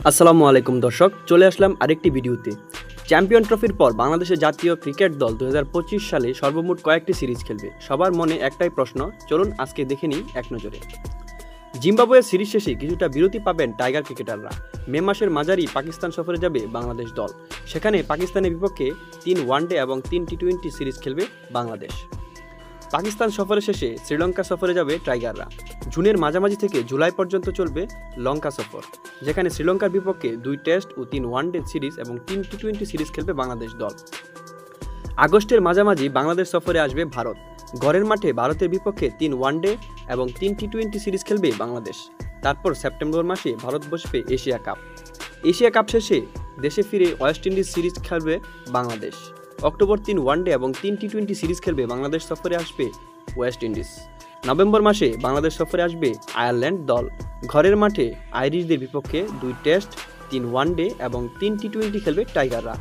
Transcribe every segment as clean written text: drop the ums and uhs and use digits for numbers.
আসসালামু আলাইকুম দর্শক, চলে আসলাম আরেকটি ভিডিওতে। চ্যাম্পিয়ন ট্রফির পর বাংলাদেশের জাতীয় ক্রিকেট দল 2025 সালে সর্বমোট কয়েকটি সিরিজ খেলবে। সবার মনে একটাই প্রশ্ন, চলুন আজকে দেখে নিই এক নজরে। জিম্বাবুয়ের সিরিজ শেষে কিছুটা বিরতি পাবেন টাইগার ক্রিকেটাররা। মে মাসের মাঝারি পাকিস্তান সফরে যাবে বাংলাদেশ দল। সেখানে পাকিস্তানের বিপক্ষে 3 ওয়ানডে এবং 3 টি-20 সিরিজ খেলবে বাংলাদেশ। পাকিস্তান সফরের শেষে শ্রীলঙ্কা সফরে যাবে টাইগাররা। জুনের মাঝামাঝি থেকে জুলাই পর্যন্ত চলবে লঙ্কা সফর, যেখানে শ্রীলঙ্কার বিপক্ষে 2 টেস্ট ও 3 ওয়ানডে সিরিজ এবং 3 টি-20 সিরিজ খেলবে বাংলাদেশ দল। আগস্টের মাঝামাঝি বাংলাদেশ সফরে আসবে ভারত। ঘরের মাঠে ভারতের বিপক্ষে 3 ওয়ানডে এবং 3 টি-20 সিরিজ খেলবে বাংলাদেশ। তারপর সেপ্টেম্বর মাসে ভারত বসবে এশিয়া কাপ। এশিয়া কাপ শেষে দেশে ফিরে ওয়েস্ট ইন্ডিজ সিরিজ খেলবে বাংলাদেশ। অক্টোবর 3 ওয়ানডে এবং 3 টি-20 সিরিজ খেলবে বাংলাদেশ সফরে আসবে ওয়েস্ট ইন্ডিজ। নভেম্বর মাসে বাংলাদেশ সফরে আসবে আয়ারল্যান্ড দল। ঘরের মাঠে আইরিশদের বিপক্ষে 2 টেস্ট, 3 ওয়ানডে এবং 3 টি-20 খেলবে টাইগাররা।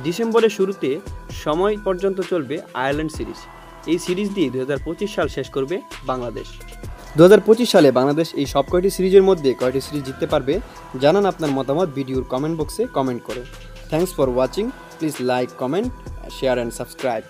ডিসেম্বরের শুরুতে সময় পর্যন্ত চলবে আয়ারল্যান্ড সিরিজ। এই সিরিজ দিয়ে 2025 সাল শেষ করবে বাংলাদেশ। 2025 সালে বাংলাদেশ এই সব কয়টি সিরিজের মধ্যে কয়টি সিরিজ জিততে পারবে? জানান আপনার মতামত ভিডিওর কমেন্ট বক্সে কমেন্ট করে। Thanks for watching. Please like, comment, share and subscribe.